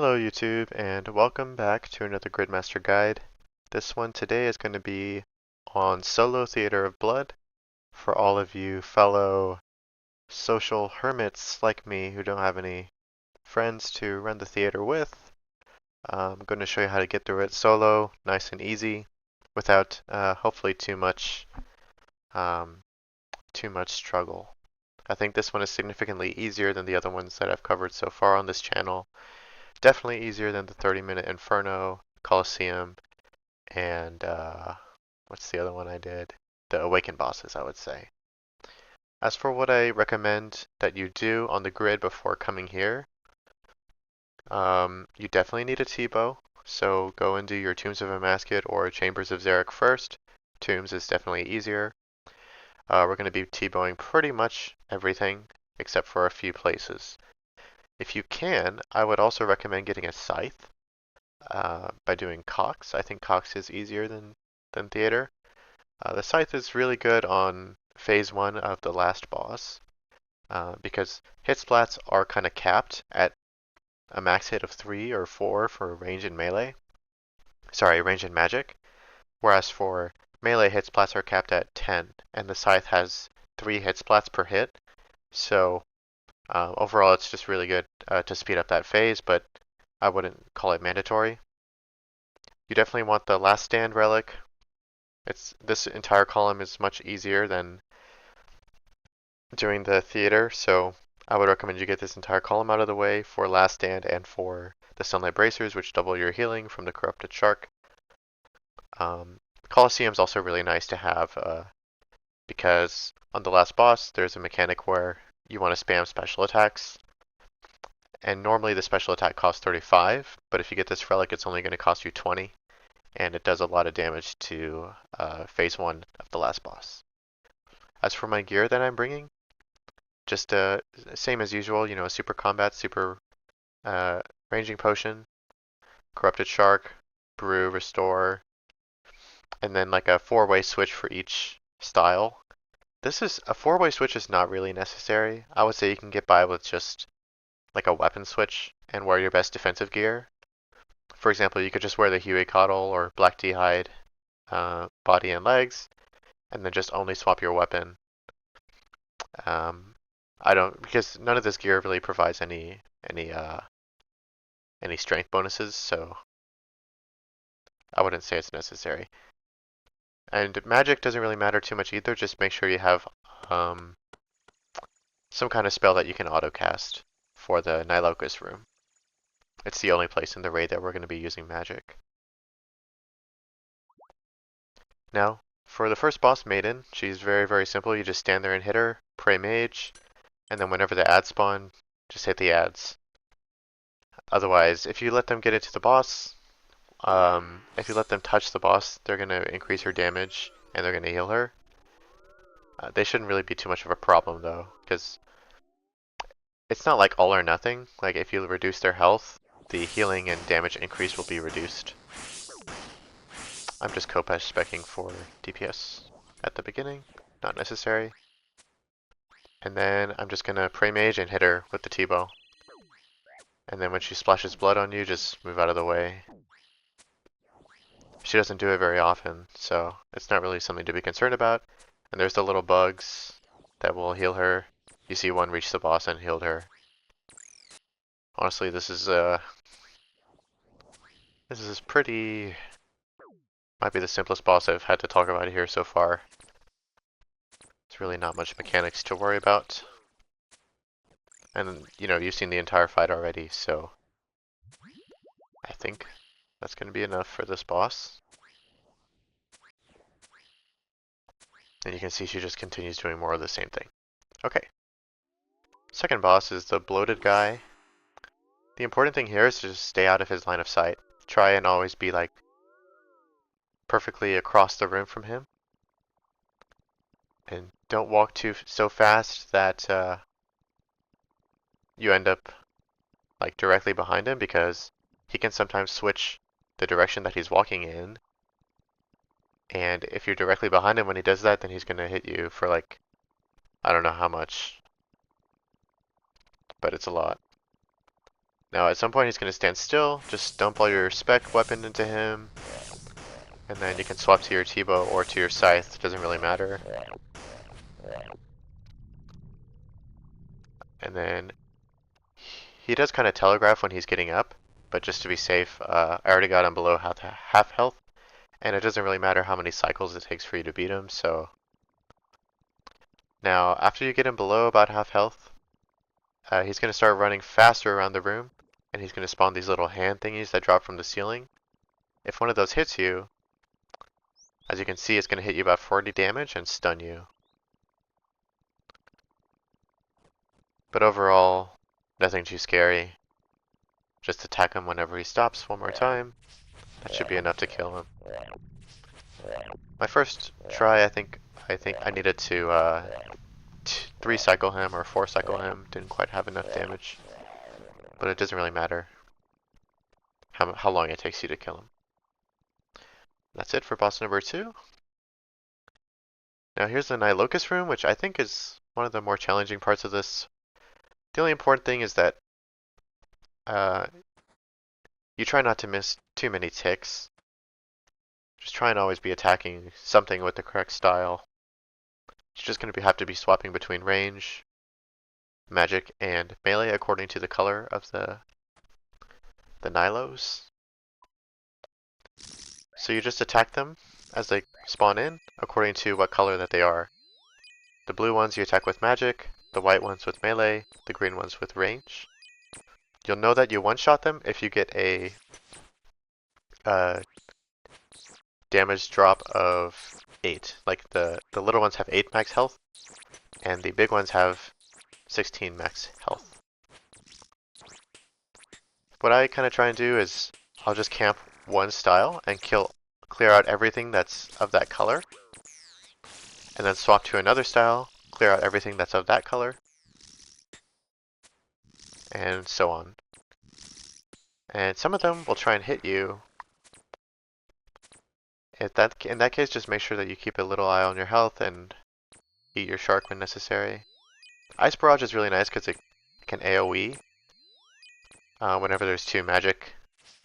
Hello YouTube and welcome back to another Gridmaster guide. This one today is going to be on solo Theater of Blood for all of you fellow social hermits like me who don't have any friends to run the theater with. I'm going to show you how to get through it solo, nice and easy, without hopefully um, too much struggle. I think this one is significantly easier than the other ones that I've covered so far on this channel. Definitely easier than the 30-minute Inferno, Colosseum, and what's the other one I did? The Awakened bosses, I would say. As for what I recommend that you do on the grid before coming here, you definitely need a T-bow. So go and do your Tombs of Amascut or Chambers of Xeric first. Tombs is definitely easier. We're going to be T-bowing pretty much everything except for a few places. If you can, I would also recommend getting a scythe by doing Cox. I think Cox is easier than Theater. The scythe is really good on phase 1 of the last boss because hit splats are kind of capped at a max hit of 3 or 4 for range and melee. Sorry, range and magic. Whereas for melee, hit splats are capped at 10, and the scythe has 3 hit splats per hit. So overall, it's just really good to speed up that phase, but I wouldn't call it mandatory. You definitely want the Last Stand relic. This entire column is much easier than doing the theater, so I would recommend you get this entire column out of the way for Last Stand and for the Sunlight Bracers, which double your healing from the Corrupted Shark. Colosseum's also really nice to have because on the last boss, there's a mechanic where you want to spam special attacks. And normally the special attack costs 35, but if you get this relic, it's only going to cost you 20, and it does a lot of damage to phase 1 of the last boss. As for my gear that I'm bringing, just same as usual, super combat, super ranging potion, corrupted shark, brew, restore, and then like a 4-way switch for each style. A 4-way switch is not really necessary. I would say you can get by with just like a weapon switch and wear your best defensive gear. For example, you could just wear the Huey Coddle or Black D'hide body and legs, and then just only swap your weapon. Because none of this gear really provides any strength bonuses, so I wouldn't say it's necessary. And magic doesn't really matter too much either. Just make sure you have some kind of spell that you can auto cast for the Nylocas room. It's the only place in the raid that we're going to be using magic. Now, for the first boss, Maiden, she's very, very simple. You just stand there and hit her, pray mage, and then whenever the ads spawn, just hit the ads. Otherwise, if you let them get into the boss, if you let them touch the boss, they're going to increase her damage and they're going to heal her. They shouldn't really be too much of a problem though, because it's not like all or nothing. Like if you reduce their health, the healing and damage increase will be reduced. I'm just Kopesh speccing for DPS at the beginning, not necessary. And then I'm just gonna pray mage and hit her with the T-bow. And then when she splashes blood on you, just move out of the way. She doesn't do it very often, so it's not really something to be concerned about. And there's the little bugs that will heal her. You see one reach the boss and healed her. Honestly, this is pretty... might be the simplest boss I've had to talk about here so far. It's really not much mechanics to worry about. And, you've seen the entire fight already, so... I think that's going to be enough for this boss. And you can see she just continues doing more of the same thing. Okay. Second boss is the bloated guy. The important thing here is to just stay out of his line of sight. Try and always be like perfectly across the room from him. And don't walk so fast that you end up like directly behind him, because he can sometimes switch the direction that he's walking in. And if you're directly behind him when he does that, then he's going to hit you for like, I don't know how much, but it's a lot. Now at some point he's going to stand still, just dump all your spec weapon into him, and then you can swap to your T-bow or to your scythe, doesn't really matter. And then he does kind of telegraph when he's getting up, but just to be safe, I already got him below half health, and it doesn't really matter how many cycles it takes for you to beat him, so... Now, after you get him below about half health, he's going to start running faster around the room, and he's going to spawn these little hand thingies that drop from the ceiling. If one of those hits you, as you can see, it's going to hit you about 40 damage and stun you. But overall, nothing too scary. Just attack him whenever he stops one more time. That should be enough to kill him. My first try, I think I needed to 3 cycle him or 4 cycle him. Didn't quite have enough damage, but it doesn't really matter how long it takes you to kill him. That's it for boss number 2. Now here's the Nylocas room, which I think is one of the more challenging parts of this. The only important thing is that you try not to miss too many ticks. Just try and always be attacking something with the correct style. You're just going to have to be swapping between range, magic, and melee according to the color of the Nylos. So you just attack them as they spawn in according to what color that they are. The blue ones you attack with magic, the white ones with melee, the green ones with range. You'll know that you one-shot them if you get a damage drop of 8. Like the little ones have 8 max health, and the big ones have 16 max health. What I kind of try and do is I'll just camp one style and clear out everything that's of that color, and then swap to another style, clear out everything that's of that color, and so on. And some of them will try and hit you. In that case, just make sure that you keep a little eye on your health and eat your shark when necessary. Ice Barrage is really nice because it can AoE. Whenever there's 2 magic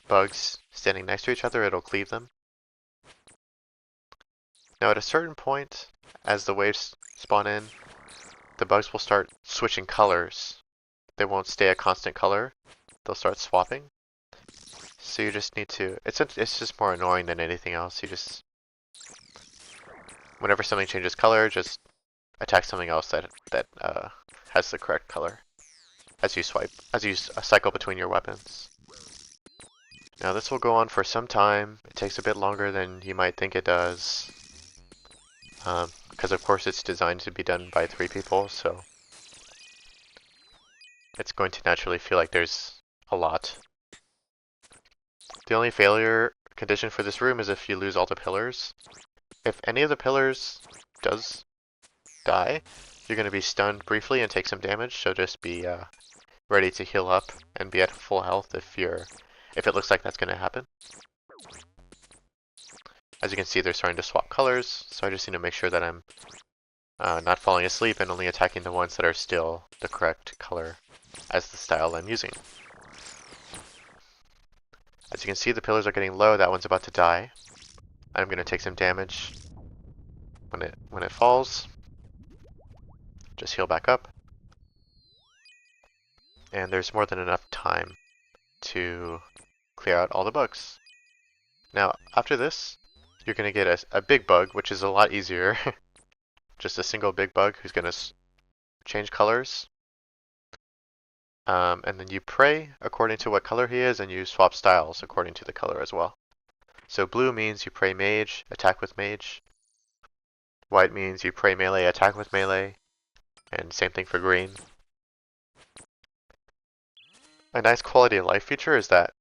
bugs standing next to each other, it'll cleave them. Now at a certain point, as the waves spawn in, the bugs will start switching colors. They won't stay a constant color. They'll start swapping. So you just need to, it's just more annoying than anything else. You just, whenever something changes color, just attack something else that has the correct color as you cycle between your weapons. Now this will go on for some time. It takes a bit longer than you might think it does, because of course it's designed to be done by 3 people, so it's going to naturally feel like there's a lot. The only failure condition for this room is if you lose all the pillars. If any of the pillars does die, you're going to be stunned briefly and take some damage, so just be ready to heal up and be at full health if it looks like that's going to happen. As you can see, they're starting to swap colors, so I just need to make sure that I'm not falling asleep and only attacking the ones that are still the correct color as the style I'm using. As you can see, the pillars are getting low. That one's about to die. I'm going to take some damage when it falls. Just heal back up. And there's more than enough time to clear out all the bugs. Now, after this, you're going to get a big bug, which is a lot easier. Just a single big bug who's going to change colors. And then you pray according to what color he is, and you swap styles according to the color as well. So blue means you pray mage, attack with mage. White means you pray melee, attack with melee. And same thing for green. A nice quality of life feature is that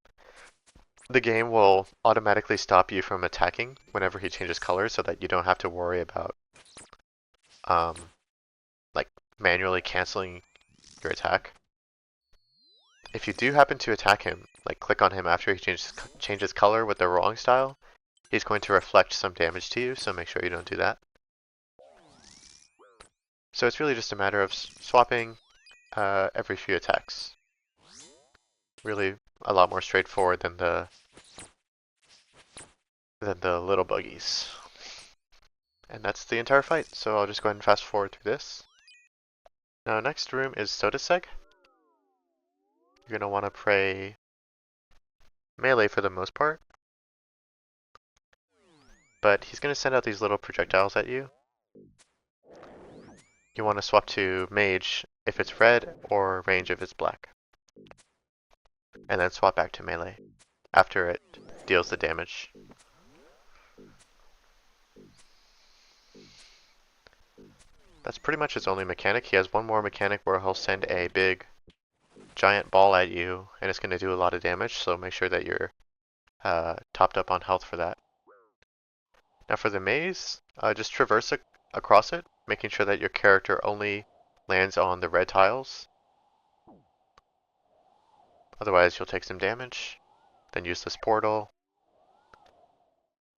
the game will automatically stop you from attacking whenever he changes colors, so that you don't have to worry about like manually canceling your attack. If you do happen to attack him, like click on him after he changes color with the wrong style, he's going to reflect some damage to you, so make sure you don't do that. So it's really just a matter of swapping every few attacks. Really a lot more straightforward than the little buggies. And that's the entire fight, so I'll just go ahead and fast forward through this. Now next room is Soteseg. You're going to want to pray melee for the most part. But he's going to send out these little projectiles at you. You want to swap to mage if it's red or range if it's black. And then swap back to melee after it deals the damage. That's pretty much his only mechanic. He has one more mechanic where he'll send a big giant ball at you and it's going to do a lot of damage, so make sure that you're topped up on health for that. Now for the maze, just traverse across it, making sure that your character only lands on the red tiles. Otherwise you'll take some damage. Then use this portal.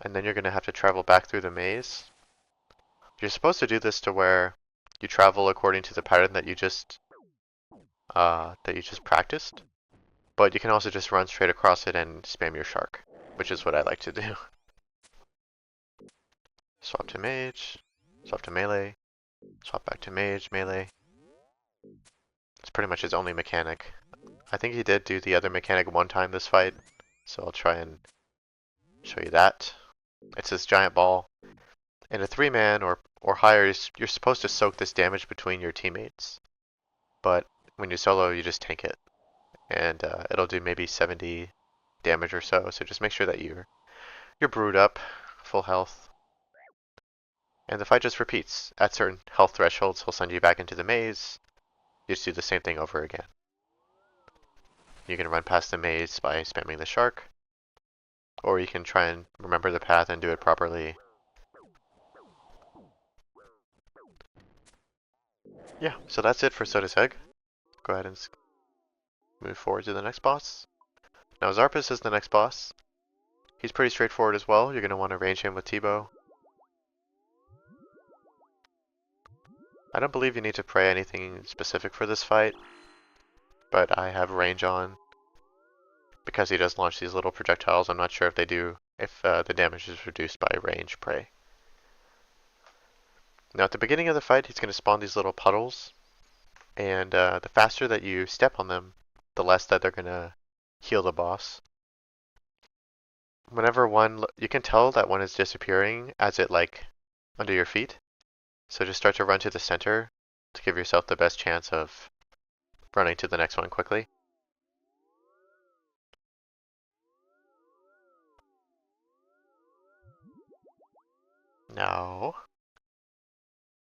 And then you're going to have to travel back through the maze. You're supposed to do this to where you travel according to the pattern that you just practiced. But you can also just run straight across it and spam your shark, which is what I like to do. Swap to mage, swap to melee, swap back to mage, melee. It's pretty much his only mechanic. I think he did do the other mechanic one time this fight, so I'll try and show you that. It's this giant ball. In a 3-man or higher, you're supposed to soak this damage between your teammates. But when you solo, you just tank it. And it'll do maybe 70 damage or so, so just make sure that you're brewed up, full health. And the fight just repeats. At certain health thresholds, he'll send you back into the maze. You just do the same thing over again. You can run past the maze by spamming the shark, or you can try and remember the path and do it properly. Yeah, so that's it for Soteseg. Go ahead and move forward to the next boss. Now Xarpus is the next boss. He's pretty straightforward as well. You're going to want to range him with T-bow. I don't believe you need to pray anything specific for this fight, but I have range on because he does launch these little projectiles. I'm not sure if they do, if the damage is reduced by range pray. Now at the beginning of the fight, he's going to spawn these little puddles, and the faster that you step on them, the less that they're going to heal the boss. Whenever one, you can tell that one is disappearing as it under your feet. So just start to run to the center to give yourself the best chance of running to the next one quickly. Now,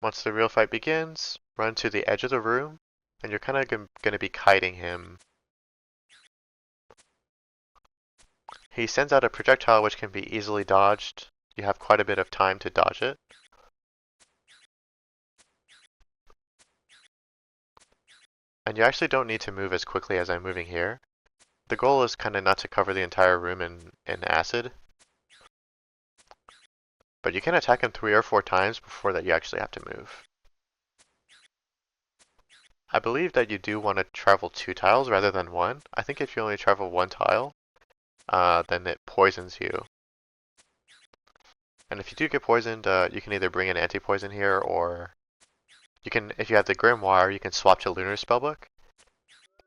once the real fight begins, run to the edge of the room, and you're kind of going to be kiting him. He sends out a projectile which can be easily dodged. You have quite a bit of time to dodge it. And you actually don't need to move as quickly as I'm moving here. The goal is kind of not to cover the entire room in acid. But you can attack him 3 or 4 times before that you actually have to move. I believe that you do want to travel 2 tiles rather than 1. I think if you only travel 1 tile, then it poisons you. And if you do get poisoned, you can either bring an anti-poison here, or you can, if you have the Grimoire, you can swap to Lunar Spellbook.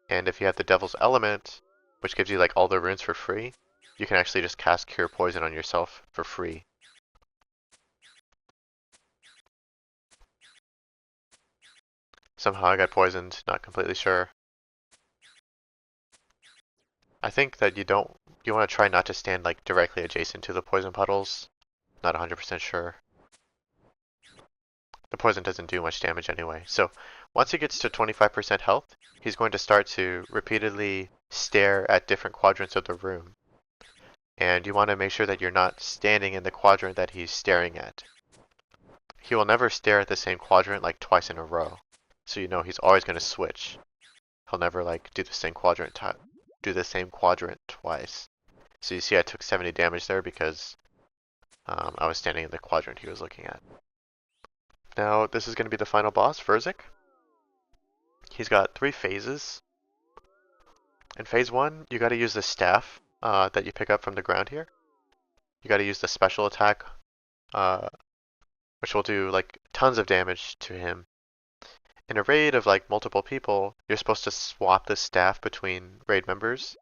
And if you have the Devil's Element, which gives you all the runes for free, you can actually just cast Cure Poison on yourself for free. Somehow I got poisoned, not completely sure. I think that you want to try not to stand directly adjacent to the poison puddles. Not 100% sure. The poison doesn't do much damage anyway. So once he gets to 25% health, he's going to start to repeatedly stare at different quadrants of the room. And you want to make sure that you're not standing in the quadrant that he's staring at. He will never stare at the same quadrant twice in a row. So you know he's always going to switch. He'll never do the same quadrant twice. So you see I took 70 damage there because I was standing in the quadrant he was looking at. Now this is going to be the final boss, Verzik. He's got 3 phases. In phase 1, you gotta use the staff that you pick up from the ground here. You gotta use the special attack, uh, which will do like tons of damage to him. In a raid of like multiple people, you're supposed to swap the staff between raid members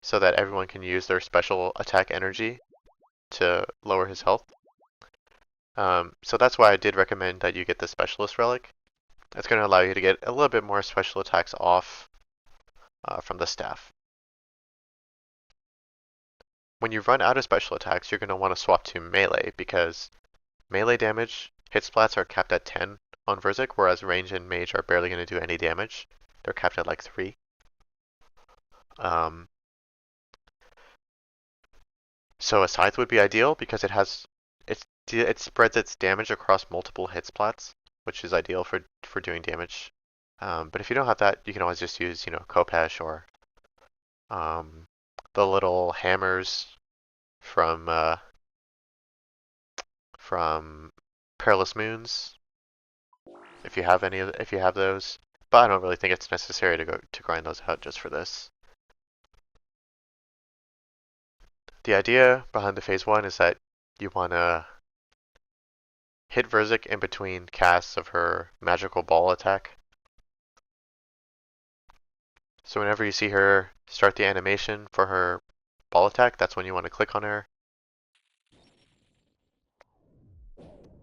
so that everyone can use their special attack energy to lower his health. So that's why I did recommend that you get the specialist relic. It's going to allow you to get a little bit more special attacks off from the staff. When you run out of special attacks, you're going to want to swap to melee because melee damage hit splats are capped at 10 on Verzik, whereas range and mage are barely going to do any damage. They're capped at like 3. So a scythe would be ideal because it spreads its damage across multiple hit splats, which is ideal for doing damage. But if you don't have that, you can always just use Khopesh or the little hammers from Perilous Moons, if you have those. But I don't really think it's necessary to grind those out just for this. The idea behind the phase 1 is that you want to hit Verzik in between casts of her magical ball attack. So whenever you see her start the animation for her ball attack, that's when you want to click on her.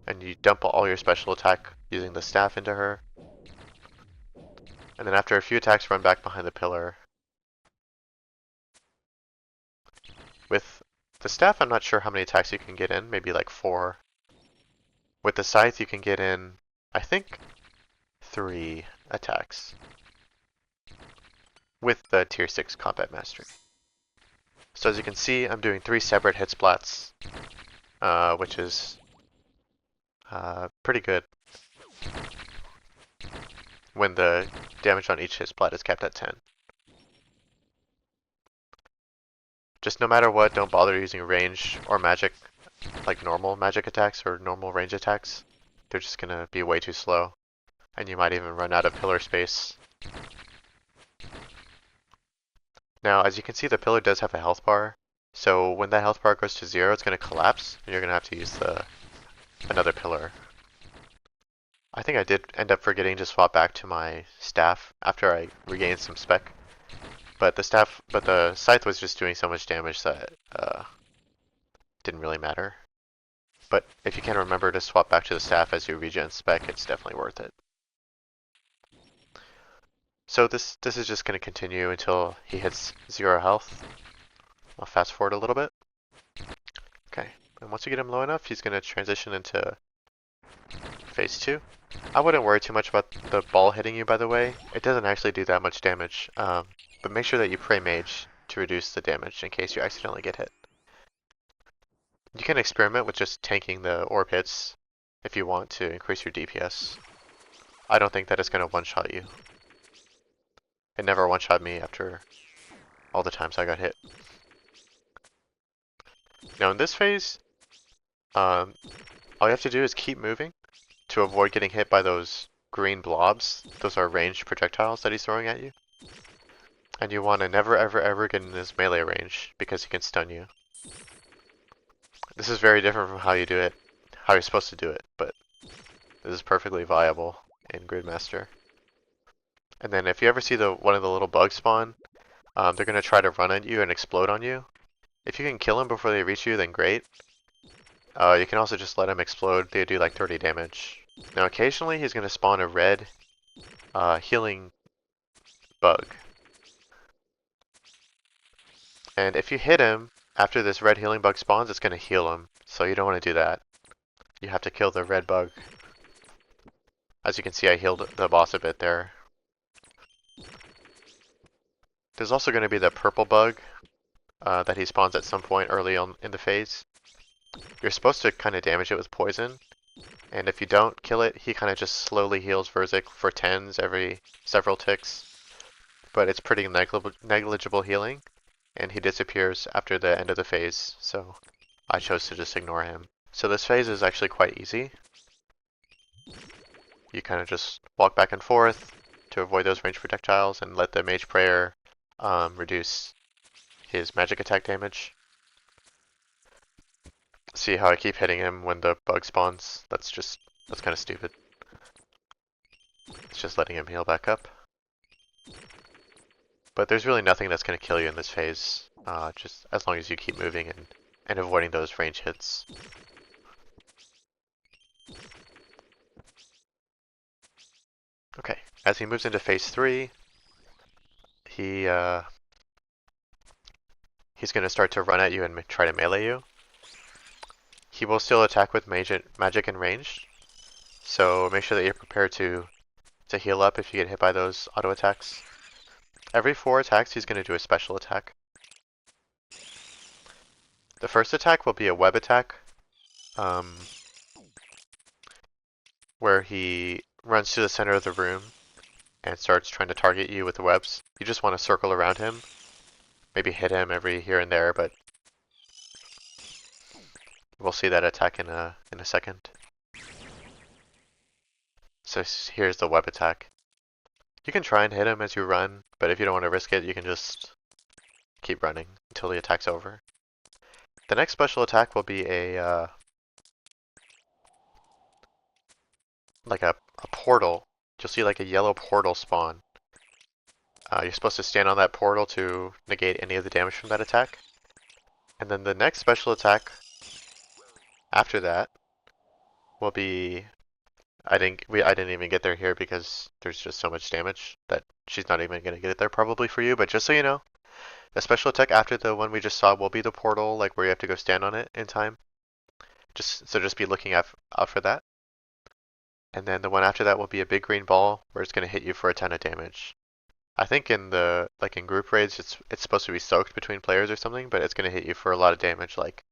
And you dump all your special attack using the staff into her. And then after a few attacks, run back behind the pillar. With the staff, I'm not sure how many attacks you can get in, maybe like 4. With the scythe, you can get in, I think, 3 attacks. With the tier 6 combat mastery. So as you can see, I'm doing 3 separate hit splats, which is pretty good when the damage on each hit splat is capped at 10. Just no matter what, don't bother using range or magic, like normal magic attacks or normal range attacks. They're just gonna be way too slow, and you might even run out of pillar space. Now, as you can see, the pillar does have a health bar, so when that health bar goes to 0, it's gonna collapse, and you're gonna have to use another pillar. I think I did end up forgetting to swap back to my staff after I regained some spec. But the scythe was just doing so much damage that didn't really matter. But if you can remember to swap back to the staff as you regen spec, it's definitely worth it. So this is just going to continue until he hits 0 health. I'll fast forward a little bit. Okay, and once you get him low enough, he's going to transition into phase 2. I wouldn't worry too much about the ball hitting you, by the way. It doesn't actually do that much damage. But make sure that you pray mage to reduce the damage in case you accidentally get hit. You can experiment with just tanking the orb hits if you want to increase your DPS. I don't think that it's going to one-shot you. It never one-shot me after all the times I got hit. Now in this phase, all you have to do is keep moving to avoid getting hit by those green blobs. Those are ranged projectiles that he's throwing at you. And you want to never ever ever get in his melee range because he can stun you. This is very different from how you're supposed to do it, but this is perfectly viable in Gridmaster. And then if you ever see one of the little bugs spawn, they're going to try to run at you and explode on you. If you can kill them before they reach you, then great. You can also just let them explode. They do like 30 damage. Now occasionally he's going to spawn a red healing bug. And if you hit him, after this red healing bug spawns, it's going to heal him. So you don't want to do that. You have to kill the red bug. As you can see, I healed the boss a bit there. There's also going to be the purple bug that he spawns at some point early on in the phase. You're supposed to kind of damage it with poison. And if you don't kill it, he kind of just slowly heals Verzik for 10s every several ticks. But it's pretty negligible healing. And he disappears after the end of the phase, so I chose to just ignore him. So this phase is actually quite easy. You kind of just walk back and forth to avoid those ranged projectiles and let the mage prayer reduce his magic attack damage. See how I keep hitting him when the bug spawns? That's kind of stupid. It's just letting him heal back up. But there's really nothing that's going to kill you in this phase, just as long as you keep moving and avoiding those range hits. Okay, as he moves into phase 3, he's going to start to run at you and try to melee you. He will still attack with magic and ranged, so make sure that you're prepared to heal up if you get hit by those auto attacks. Every 4 attacks, he's going to do a special attack. The first attack will be a web attack, where he runs to the center of the room and starts trying to target you with the webs. You just want to circle around him, maybe hit him every here and there, but we'll see that attack in a second. So here's the web attack. You can try and hit him as you run, but if you don't want to risk it, you can just keep running until the attack's over. The next special attack will be a like a portal. You'll see like a yellow portal spawn. You're supposed to stand on that portal to negate any of the damage from that attack. And then the next special attack after that will be, I didn't even get there here because there's just so much damage that she's not even going to get it there probably for you, but just so you know, the special attack after the one we just saw will be the portal, like where you have to go stand on it in time. Just be looking out for that. And then the one after that will be a big green ball where it's going to hit you for a ton of damage. I think in group raids it's supposed to be soaked between players or something, but it's going to hit you for a lot of damage, like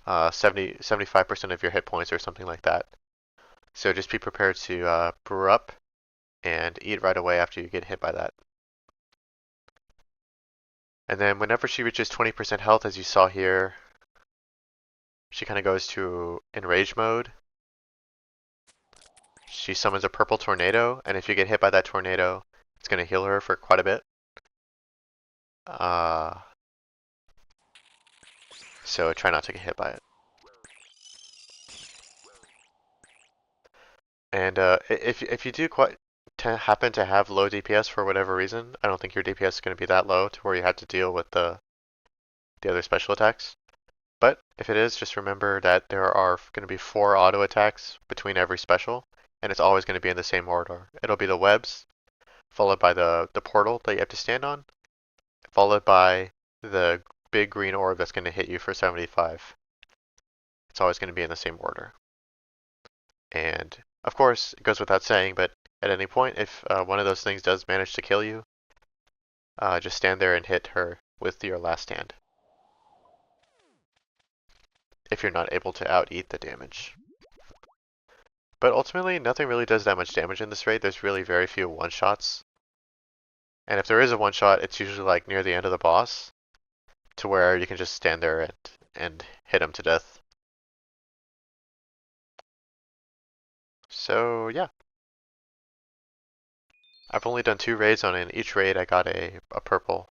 75% of your hit points or something like that. So just be prepared to brew up and eat right away after you get hit by that. And then whenever she reaches 20% health, as you saw here, she kind of goes to enrage mode. She summons a purple tornado, and if you get hit by that tornado, it's going to heal her for quite a bit. So try not to get hit by it. And if you do happen to have low DPS for whatever reason, I don't think your DPS is going to be that low to where you have to deal with the other special attacks. But if it is, just remember that there are going to be 4 auto attacks between every special, and it's always going to be in the same order. It'll be the webs, followed by the portal that you have to stand on, followed by the big green orb that's going to hit you for 75. It's always going to be in the same order. And of course, it goes without saying, but at any point, if one of those things does manage to kill you, just stand there and hit her with your last stand. If you're not able to out-eat the damage. But ultimately, nothing really does that much damage in this raid. There's really very few one-shots. And if there is a one-shot, it's usually like near the end of the boss, to where you can just stand there and hit him to death. So yeah. I've only done 2 raids on it, and each raid I got a purple.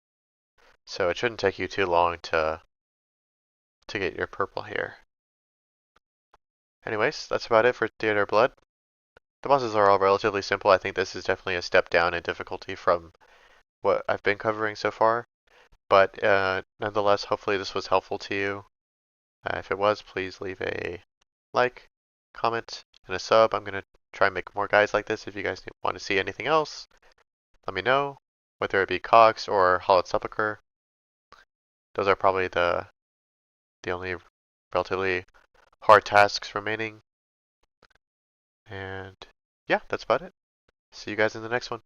So it shouldn't take you too long to get your purple here. Anyways, that's about it for Theater Blood. The bosses are all relatively simple. I think this is definitely a step down in difficulty from what I've been covering so far. But nonetheless, hopefully this was helpful to you. If it was, please leave a like, comment, and a sub. I'm going to try and make more guides like this. If you guys want to see anything else, let me know, whether it be Cox or Hollowed Sepulchre. Those are probably the only relatively hard tasks remaining. And yeah, that's about it. See you guys in the next one.